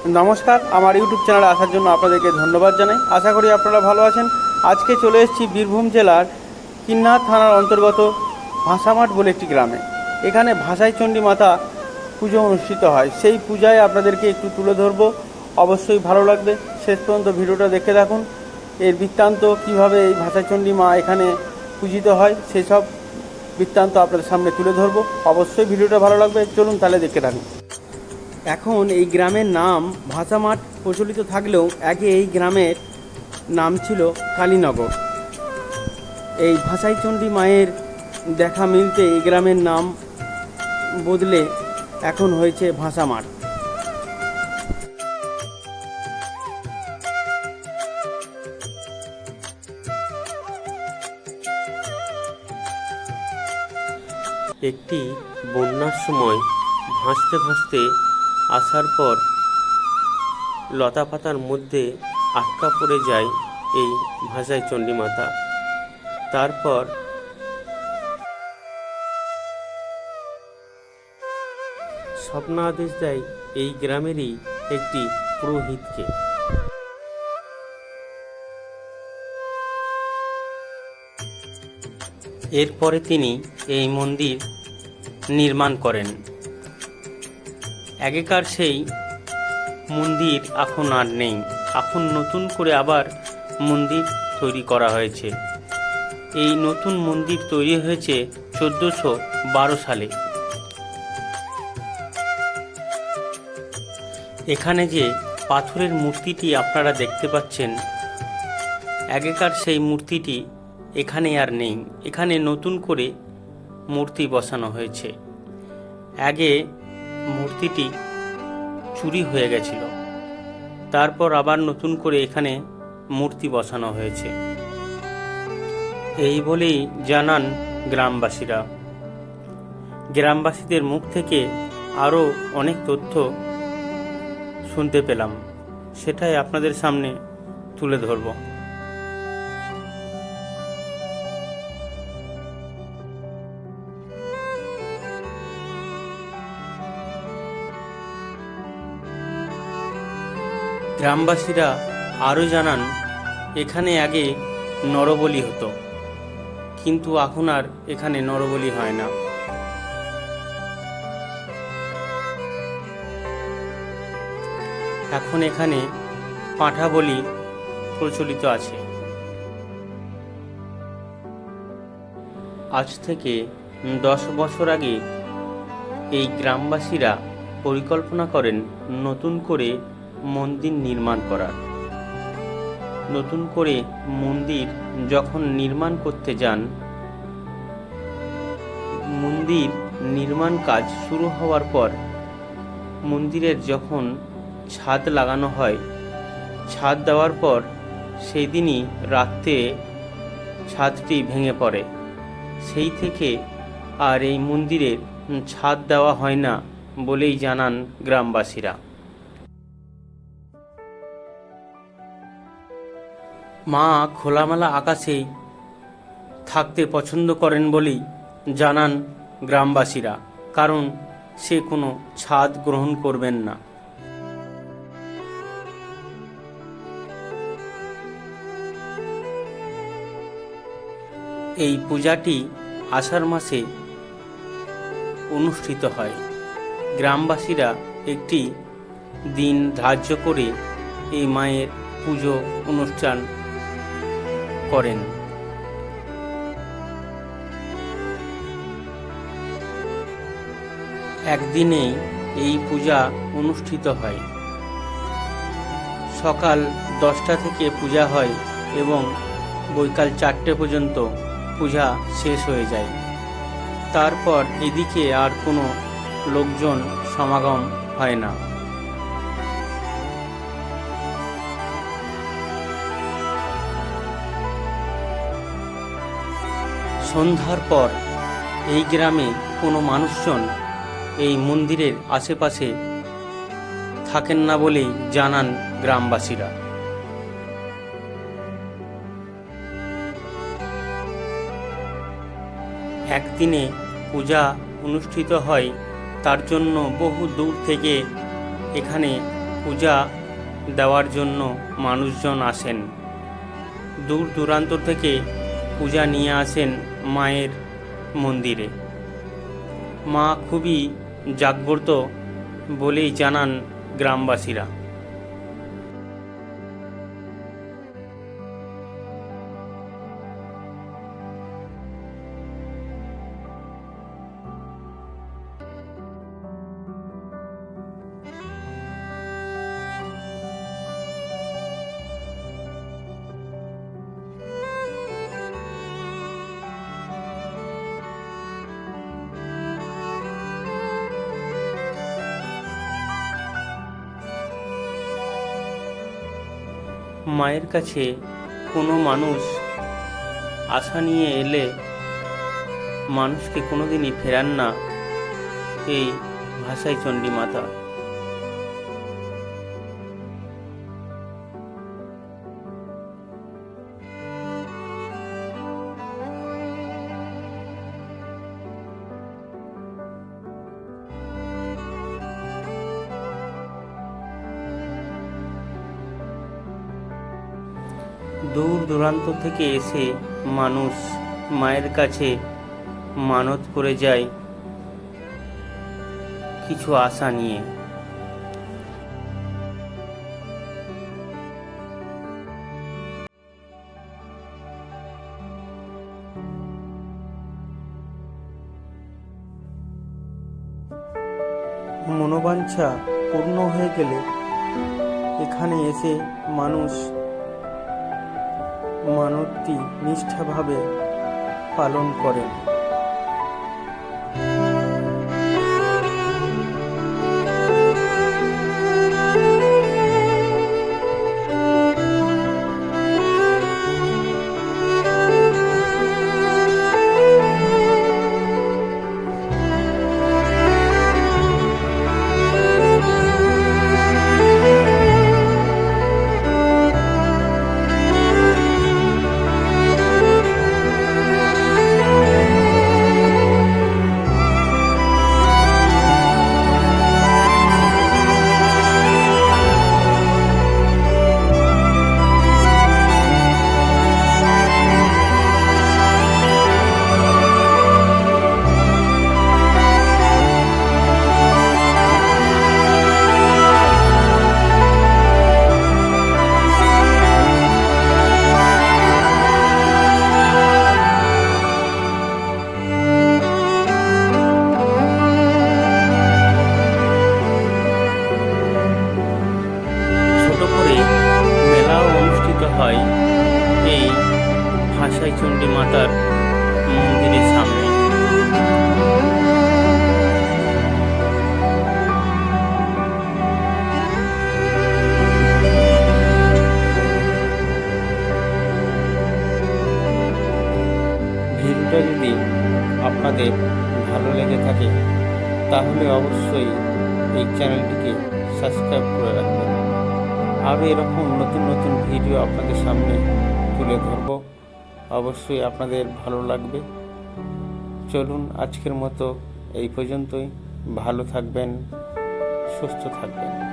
নমস্কার, আমার ইউটিউব চ্যানেলে আসার জন্য আপনাদেরকে ধন্যবাদ জানাই। আশা করি আপনারা ভালো আছেন। আজকে চলে এসেছি বীরভূম জেলার কিন্নার থানার অন্তর্গত ভাষামাঠ বলে একটি গ্রামে। এখানে ভাষাইচণ্ডী মাতা পুজো অনুষ্ঠিত হয়। সেই পূজায় আপনাদেরকে একটু তুলে ধরবো, অবশ্যই ভালো লাগবে। শেষ পর্যন্ত ভিডিওটা দেখে থাকুন। এর বৃত্তান্ত কীভাবে এই ভাষাইচণ্ডী মা এখানে পূজিত হয় সেই সব বৃত্তান্ত আপনাদের সামনে তুলে ধরবো। অবশ্যই ভিডিওটা ভালো লাগবে। চলুন তাহলে দেখে থাকুন। এখন এই গ্রামের নাম ভাষামাঠ প্রচলিত থাকলেও আগে এই গ্রামের নাম ছিল কালীনগর। এই ভাষাইচণ্ডী মায়ের দেখা মিলতে এই গ্রামের নাম বদলে এখন হয়েছে ভাষামাঠ। একটি বন্যার সময় ভাসতে ভাসতে আসার পর লতা পাতার মধ্যে আটকা পড়ে যায় এই ভাষাইচণ্ডী মাতা। তারপর স্বপ্নাদেশ দেয় এই গ্রামেরই একটি পুরোহিতকে। এরপরে তিনি এই মন্দির নির্মাণ করেন। আগেকার সেই মন্দির এখন আর নেই। এখন নতুন করে আবার মন্দির তৈরি করা হয়েছে। এই নতুন মন্দির তৈরি হয়েছে 1412 সালে। এখানে যে পাথরের মূর্তিটি আপনারা দেখতে পাচ্ছেন, আগেকার সেই মূর্তিটি এখানে আর নেই। এখানে নতুন করে মূর্তি বসানো হয়েছে। আগে মূর্তিটি চুরি হয়ে গেছিল, তারপর আবার নতুন করে এখানে মূর্তি বসানো হয়েছে। এই বলেই জানান গ্রামবাসীরা। গ্রামবাসীদের মুখ থেকে আরও অনেক তথ্য শুনতে পেলাম, সেটাই আপনাদের সামনে তুলে ধরব। গ্রামবাসীরা আরও জানান, এখানে আগে নরবলি হতো, কিন্তু এখন আর এখানে নরবলি হয় না। এখন এখানে পাঁঠা বলি প্রচলিত আছে। আজ থেকে 10 বছর আগে এই গ্রামবাসীরা পরিকল্পনা করেন নতুন করে মন্দির নির্মাণ করার। নতুন করে মন্দির যখন নির্মাণ করতে যান, মন্দির নির্মাণ কাজ শুরু হওয়ার পর মন্দিরের যখন ছাদ লাগানো হয়, ছাদ দেওয়ার পর সেই দিনই রাত্রে ছাদটি ভেঙে পড়ে। সেই থেকে আর এই মন্দিরের ছাদ দেওয়া হয় না বলেই জানান গ্রামবাসীরা। মা খোলামেলা আকাশে থাকতে পছন্দ করেন বলেই জানান গ্রামবাসীরা, কারণ সে কোনো ছাদ গ্রহণ করবেন না। এই পূজাটি আষাঢ় মাসে অনুষ্ঠিত হয়। গ্রামবাসীরা একটি দিন ধার্য করে এই মায়ের পুজো অনুষ্ঠান করেন। একদিনেই এই পূজা অনুষ্ঠিত হয়। সকাল 10টা থেকে পূজা হয় এবং বৈকাল 4টে পর্যন্ত পূজা শেষ হয়ে যায়। তারপর এদিকে আর কোনো লোকজন সমাগম হয় না। সন্ধ্যার পর এই গ্রামে কোনো মানুষজন এই মন্দিরের আশেপাশে থাকেন না বলেই জানান গ্রামবাসীরা। একদিনে পূজা অনুষ্ঠিত হয়, তার জন্য বহু দূর থেকে এখানে পূজা দেওয়ার জন্য মানুষজন আসেন। দূর দূরান্ত থেকে পূজা নিয়ে আসেন মায়ের মন্দিরে। মা খুবই জাগ্রত বলেই জানান গ্রামবাসীরা। মায়ের কাছে কোনো মানুষ আশা নিয়ে এলে মানুষকে কোনোদিনই ফেরান না এই ভাষাই চণ্ডী মাতা। দূর দূরান্ত থেকে এসে মানুষ মায়ের কাছে মানত করে যায় কিছু আশা নিয়ে। মনোবাঞ্ছা পূর্ণ হয়ে গেলে এখানে এসে মানুষ মানতটি নিষ্ঠাভাবে পালন করেন। হয় এই ভাষাই চণ্ডী মাতার মন্দিরের সামনে। ভিডিওটা যদি আপনাদের ভালো লেগে থাকে তাহলে অবশ্যই এই চ্যানেলটিকে সাবস্ক্রাইব করে রাখবেন। আরও এরকম নতুন নতুন ভিডিও আপনাদের সামনে তুলে ধরব, অবশ্যই আপনাদের ভালো লাগবে। চলুন আজকের মতো এই পর্যন্তই। ভালো থাকবেন, সুস্থ থাকবেন।